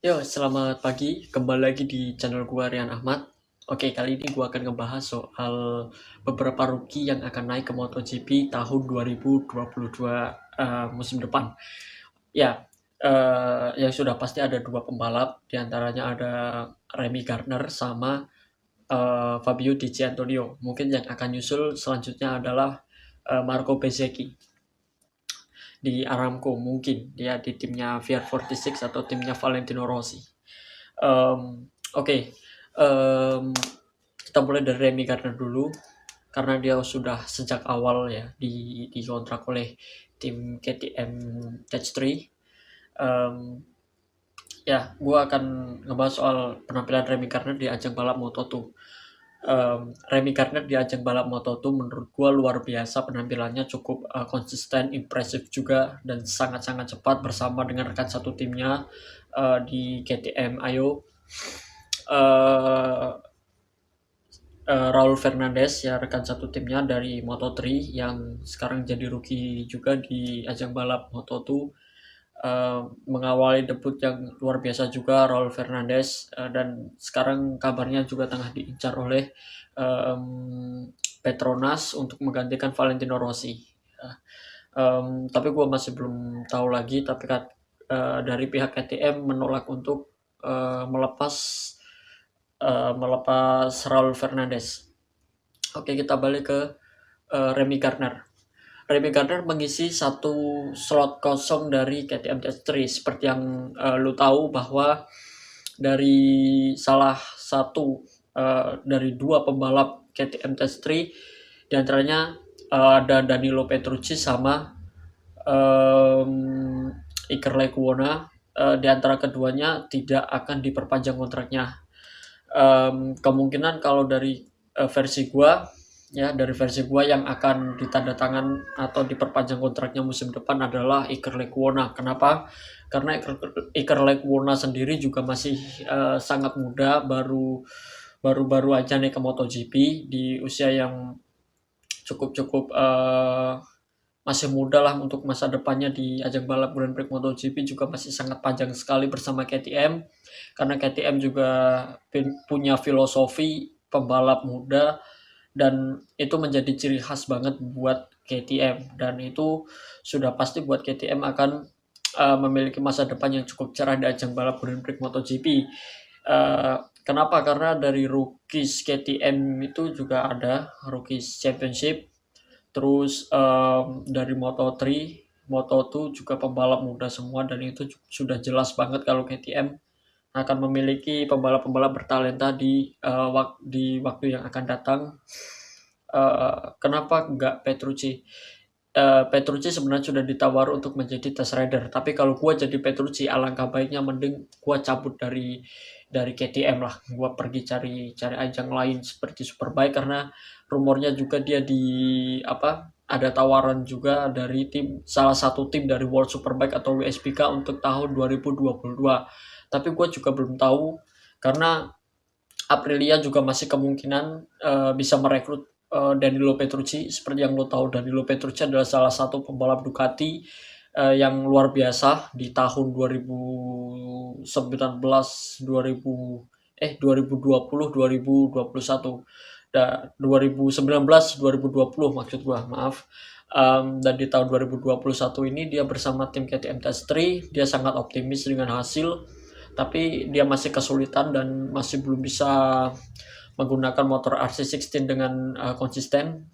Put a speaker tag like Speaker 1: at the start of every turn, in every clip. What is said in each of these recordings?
Speaker 1: Yo, selamat pagi. Kembali lagi di channel gua Rian Ahmad. Oke, kali ini gua akan ngebahas soal beberapa rookie yang akan naik ke MotoGP tahun 2022 musim depan. Ya, yang sudah pasti ada dua pembalap, diantaranya ada Remy Gardner sama Fabio Di Giannantonio. Mungkin yang akan nyusul selanjutnya adalah Marco Bezzecchi di Aramco, mungkin dia di timnya VR46 atau timnya Valentino Rossi. Oke, kita mulai dari Remy Gardner dulu karena dia sudah sejak awal ya dikontrak oleh tim KTM Touch3. Ya, gue akan ngebahas soal penampilan Remy Gardner di ajang balap Moto2. Remy Gardner di ajang balap Moto2 menurut gue luar biasa, penampilannya cukup konsisten, impresif juga, dan sangat-sangat cepat bersama dengan rekan satu timnya di KTM Ayo. Raul Fernandez ya, rekan satu timnya dari Moto3 yang sekarang jadi rookie juga di ajang balap Moto2. Mengawali debut yang luar biasa juga Raul Fernandez, dan sekarang kabarnya juga tengah diincar oleh Petronas untuk menggantikan Valentino Rossi. Tapi gue masih belum tahu lagi, tapi dari pihak KTM menolak untuk melepas Raul Fernandez. Oke, kita balik ke Remy Gardner. Remy Gardner mengisi satu slot kosong dari KTM Test3. Seperti yang lu tahu bahwa dari salah satu dari dua pembalap KTM Test3, diantaranya ada Danilo Petrucci sama Iker Lecuona. Di antara keduanya tidak akan diperpanjang kontraknya. Kemungkinan kalau dari versi gua ya, dari versi gua yang akan ditandatangan atau diperpanjang kontraknya musim depan adalah Iker Lecuona. Kenapa? Karena Iker Lecuona sendiri juga masih sangat muda, baru aja naik ke MotoGP di usia yang cukup masih muda lah untuk masa depannya di ajang balap Grand Prix MotoGP juga masih sangat panjang sekali bersama KTM, karena KTM juga punya filosofi pembalap muda dan itu menjadi ciri khas banget buat KTM, dan itu sudah pasti buat KTM akan memiliki masa depan yang cukup cerah di ajang balap Grand Prix MotoGP. Kenapa? Karena dari rookies KTM itu juga ada rookies championship. Terus dari Moto3, Moto2 juga pembalap muda semua, dan itu sudah jelas banget kalau KTM akan memiliki pembalap-pembalap bertalenta di waktu yang akan datang. Kenapa enggak Petrucci? Petrucci sebenarnya sudah ditawar untuk menjadi test rider, tapi kalau gue jadi Petrucci, alangkah baiknya mending gue cabut dari KTM lah, gue pergi cari ajang lain seperti Superbike, karena rumornya juga dia ada tawaran juga dari salah satu tim dari World Superbike atau WSBK untuk tahun 2022. Tapi gue juga belum tahu, karena Aprilia juga masih kemungkinan bisa merekrut Danilo Petrucci. Seperti yang lo tahu, Danilo Petrucci adalah salah satu pembalap Ducati yang luar biasa di tahun 2019, 2020, 2021, 2019, 2020 maksud gua, maaf. Dan di tahun 2021 ini dia bersama tim KTM Test3, dia sangat optimis dengan hasil, tapi dia masih kesulitan dan masih belum bisa menggunakan motor RC16 dengan konsisten.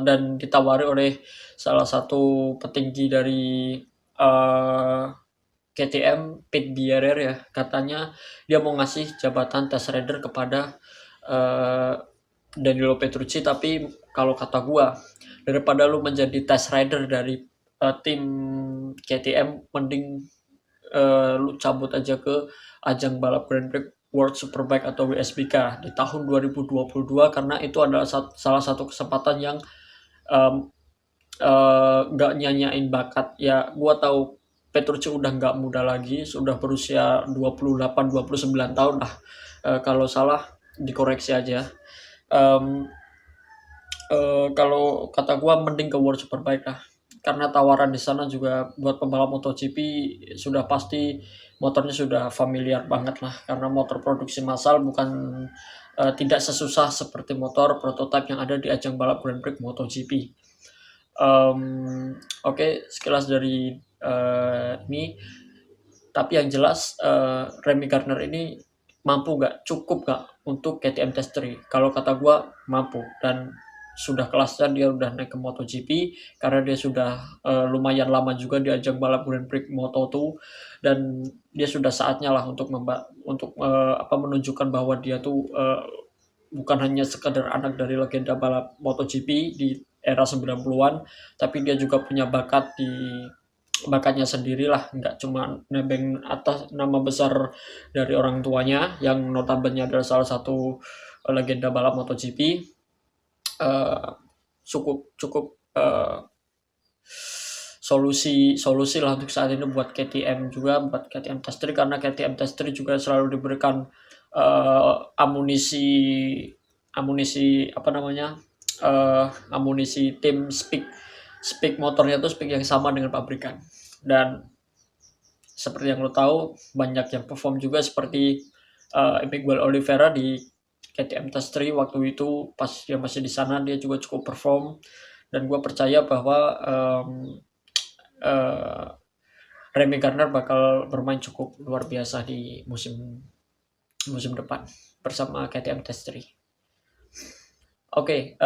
Speaker 1: Dan ditawari oleh salah satu petinggi dari KTM, Pete Bierer ya, katanya dia mau ngasih jabatan test rider kepada Danilo Petrucci. Tapi kalau kata gua, daripada lu menjadi test rider dari tim KTM, mending lu cabut aja ke ajang balap Grand Prix World Superbike atau WSBK di tahun 2022, karena itu adalah salah satu kesempatan yang nggak nyanyain bakat ya. Gua tahu Petrucci udah nggak muda lagi, sudah berusia 28-29 tahun lah. Kalau salah dikoreksi aja. Kalau kata gua mending ke World Superbike lah, karena tawaran di sana juga buat pembalap MotoGP sudah pasti motornya sudah familiar banget lah, karena motor produksi massal bukan tidak sesusah seperti motor prototipe yang ada di ajang balap Grand Prix MotoGP. Oke, sekilas dari ini. Tapi yang jelas Remy Gardner ini mampu nggak, cukup nggak untuk KTM Test3? Kalau kata gue mampu, dan sudah kelasnya dia udah naik ke MotoGP karena dia sudah lumayan lama juga di ajang balap Grand Prix Moto2, dan dia sudah saatnya lah untuk menunjukkan bahwa dia tuh bukan hanya sekadar anak dari legenda balap MotoGP di era 90-an, tapi dia juga punya bakatnya sendirilah, nggak cuma nebeng atas nama besar dari orang tuanya yang notabene adalah salah satu legenda balap MotoGP. Cukup cukup solusi lah untuk saat ini buat KTM juga, buat KTM Test3, karena KTM Test3 juga selalu diberikan amunisi amunisi tim speak motornya tuh speak yang sama dengan pabrikan. Dan seperti yang lo tahu, banyak yang perform juga seperti Miguel Oliveira di KTM Test3 waktu itu pas dia masih di sana, dia juga cukup perform, dan gue percaya bahwa Remy Gardner bakal bermain cukup luar biasa di musim depan bersama KTM Test3. Oke,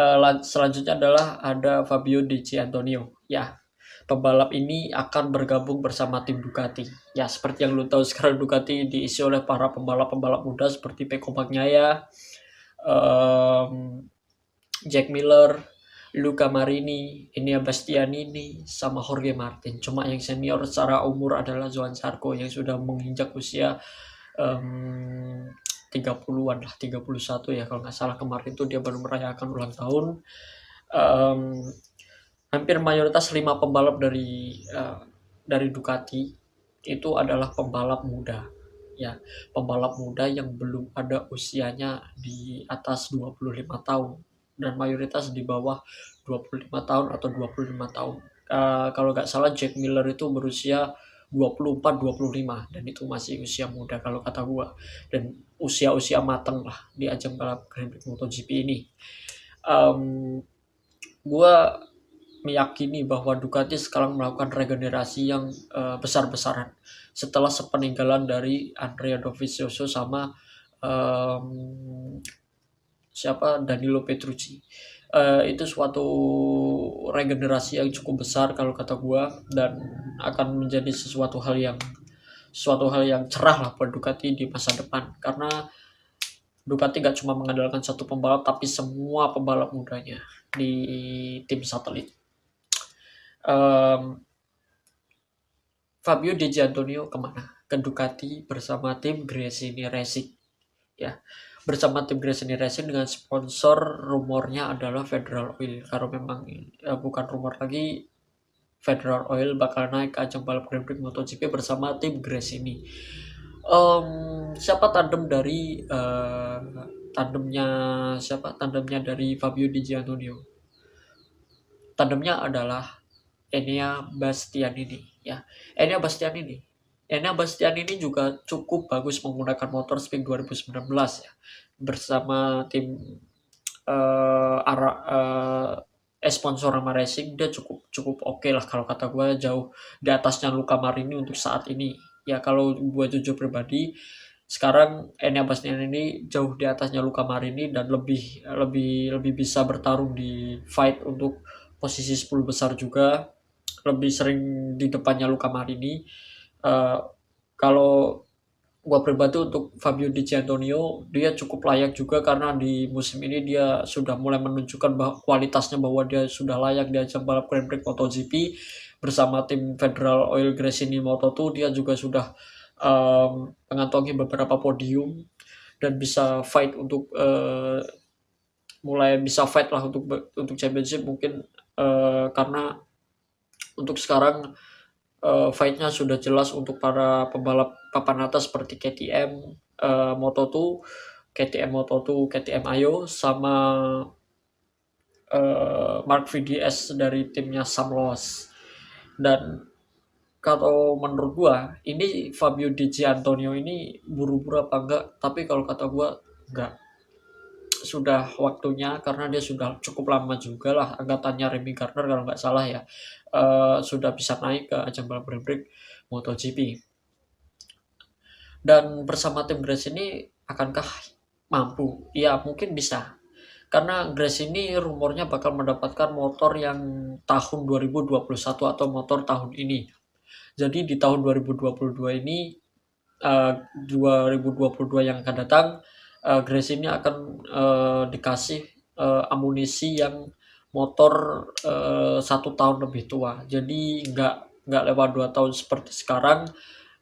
Speaker 1: selanjutnya adalah ada Fabio Di Giannantonio. Ya, pembalap ini akan bergabung bersama tim Ducati. Ya, seperti yang lo tahu sekarang Ducati diisi oleh para pembalap-pembalap muda seperti Pecco Bagnaia, Jack Miller, Luca Marini, Enea Bastianini, sama Jorge Martin. Cuma yang senior secara umur adalah Johan Zarco yang sudah menginjak usia 30-an lah, 31 ya kalau nggak salah. Kemarin itu dia baru merayakan ulang tahun. Hampir mayoritas 5 pembalap dari Ducati itu adalah pembalap muda. Ya, pembalap muda yang belum ada usianya di atas 25 tahun, dan mayoritas di bawah 25 tahun atau 25 tahun. Kalau nggak salah Jack Miller itu berusia 24-25, dan itu masih usia muda kalau kata gua, dan usia matang lah di ajang balap Grand Prix MotoGP ini. Gua meyakini bahwa Ducati sekarang melakukan regenerasi yang besar-besaran setelah sepeninggalan dari Andrea Dovizioso sama Danilo Petrucci. Itu suatu regenerasi yang cukup besar kalau kata gua, dan akan menjadi sesuatu hal yang cerah lah buat Ducati di masa depan, karena Ducati gak cuma mengandalkan satu pembalap tapi semua pembalap mudanya di tim satelit. Fabio Di Giannantonio kemana? Ke Ducati bersama tim Gresini Racing. Ya, bersama tim Gresini Racing dengan sponsor rumornya adalah Federal Oil. Kalau memang bukan rumor lagi, Federal Oil bakal naik ke ajang balap Grand Prix MotoGP bersama tim Gresini. Siapa tandemnya dari Fabio Di Giannantonio? Tandemnya adalah Enea Bastianini. Ya, Enea Bastianini juga cukup bagus menggunakan motor Speed 2019 ya, bersama tim sponsor sama Racing. Dia cukup oke lah kalau kata gue, jauh di atasnya Luca Marini untuk saat ini. Ya, kalau gue jujur pribadi, sekarang Enea Bastianini jauh di atasnya Luca Marini dan lebih bisa bertarung di fight untuk posisi 10 besar juga, lebih sering di depannya Luca Marini. Kalau gua pribadi untuk Fabio Di Giannantonio, dia cukup layak juga karena di musim ini dia sudah mulai menunjukkan kualitasnya, bahwa dia sudah layak di ajang balap Grand Prix MotoGP bersama tim Federal Oil Gresini Moto2. Dia juga sudah mengantongi beberapa podium dan bisa fight lah untuk championship mungkin, karena untuk sekarang fight-nya sudah jelas untuk para pembalap papan atas seperti KTM Moto2, KTM Ayo, sama Mark VDS dari timnya Sam Lowe's. Dan kalau menurut gua, ini Fabio Di Giannantonio ini buru-buru apa enggak, tapi kalau kata gua enggak. Sudah waktunya karena dia sudah cukup lama juga lah angkatannya Remy Gardner kalau nggak salah ya, sudah bisa naik ke ajang balap Grand Prix MotoGP. Dan bersama tim Grace ini akankah mampu? Ya mungkin bisa. Karena Grace ini rumornya bakal mendapatkan motor yang tahun 2021 atau motor tahun ini. Jadi di tahun 2022 ini, 2022 yang akan datang, Grace ini akan dikasih amunisi yang motor 1 tahun lebih tua. Jadi nggak lewat 2 tahun seperti sekarang.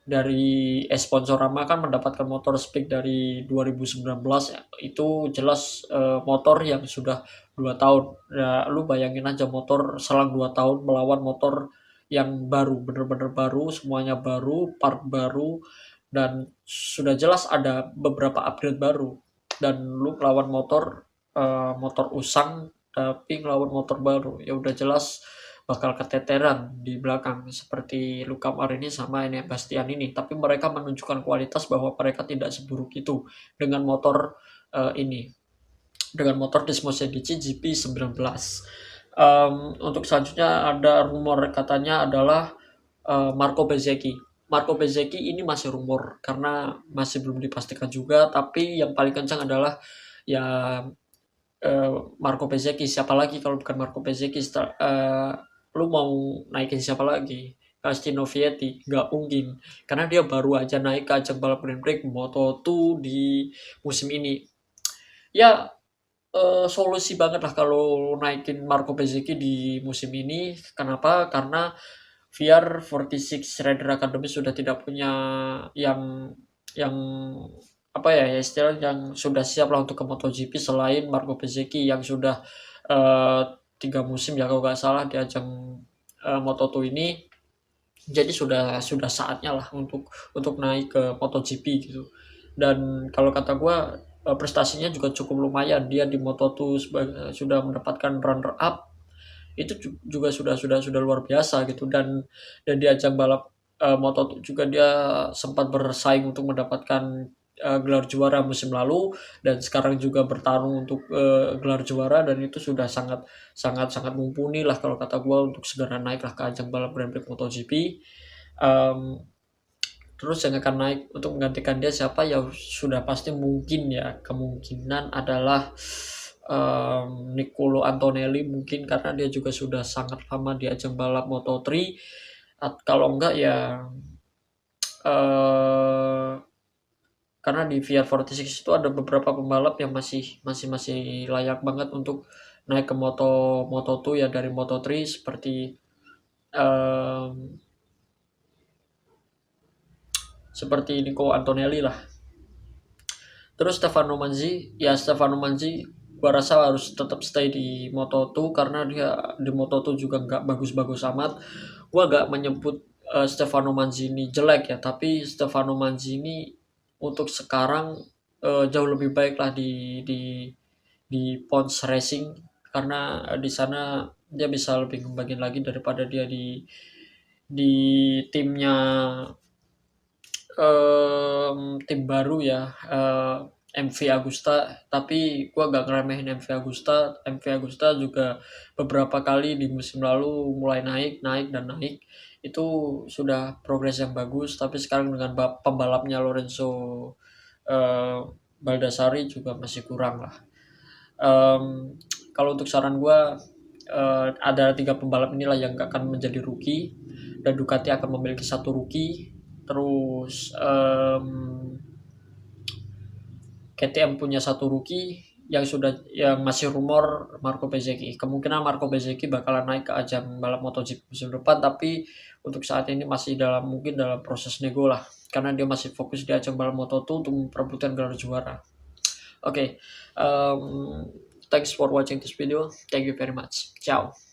Speaker 1: Dari Sponsorama kan mendapatkan motor speed dari 2019 ya, itu jelas motor yang sudah 2 tahun. Ya, lu bayangin aja motor selang 2 tahun melawan motor yang baru, bener-bener baru, semuanya baru, part baru, dan sudah jelas ada beberapa upgrade baru. Dan lu lawan motor motor usang tapi ngelawan motor baru, ya udah jelas bakal keteteran di belakang seperti Luca Marini sama ini Bastian ini. Tapi mereka menunjukkan kualitas bahwa mereka tidak seburuk itu dengan motor ini, dengan motor Desmo Medici GP19. Untuk selanjutnya ada rumor katanya adalah Marco Bezzecchi. Marco Bezzecchi ini masih rumor karena masih belum dipastikan juga, tapi yang paling kencang adalah ya Marco Bezzecchi. Siapa lagi kalau bukan Marco Bezzecchi? Lu mau naikin siapa lagi? Castino Vietti, nggak mungkin. Karena dia baru aja naik ke ajang balap Grand Prix Moto2 di musim ini. Ya, solusi banget lah kalau naikin Marco Bezzecchi di musim ini. Kenapa? Karena VR46 Rider Academy sudah tidak punya yang apa ya, istilah yang sudah siap lah untuk ke MotoGP selain Marco Bezzecchi yang sudah 3 musim ya kalau nggak salah di ajang Moto2 ini. Jadi sudah saatnya lah untuk naik ke MotoGP gitu. Dan kalau kata gue prestasinya juga cukup lumayan. Dia di Moto2 sudah mendapatkan runner up, itu juga sudah luar biasa gitu. Dan di ajang balap Moto2 juga dia sempat bersaing untuk mendapatkan gelar juara musim lalu, dan sekarang juga bertarung untuk gelar juara, dan itu sudah sangat sangat sangat mumpuni lah kalau kata gue untuk segera naik lah ke ajang balap Grand Prix MotoGP. Um, Terus yang akan naik untuk menggantikan dia siapa, ya sudah pasti mungkin ya kemungkinan adalah Nicolo Antonelli mungkin, karena dia juga sudah sangat lama di ajang balap Moto3. Kalau enggak ya eh karena di VR46 itu ada beberapa pembalap yang masih layak banget untuk naik ke Moto2 ya dari Moto3, em, seperti Nico Antonelli lah. Terus Stefano Manzi gua rasa harus tetap stay di Moto2 karena dia di Moto2 juga nggak bagus-bagus amat. Gua nggak menyebut Stefano Manzi ini jelek ya, tapi Stefano Manzi ini untuk sekarang jauh lebih baik lah di Pons Racing, karena di sana dia bisa lebih ngembangin lagi daripada dia di timnya, tim baru ya, MV Agusta. Tapi gua gak ngeremehin MV Agusta. MV Agusta juga beberapa kali di musim lalu mulai naik, naik, dan naik. Itu sudah progres yang bagus, tapi sekarang dengan pembalapnya Lorenzo Baldassari juga masih kurang lah. Kalau untuk saran gua, ada 3 pembalap inilah yang akan menjadi rookie, dan Ducati akan memiliki 1 rookie. Terus KTM punya 1 rookie yang masih rumor Marco Bezzecchi. Kemungkinan Marco Bezzecchi bakalan naik ke ajang balap MotoGP musim depan, tapi untuk saat ini masih mungkin dalam proses nego lah, karena dia masih fokus di ajang balap Moto2 untuk memperebutkan gelar juara. Oke, thanks for watching this video. Thank you very much. Ciao.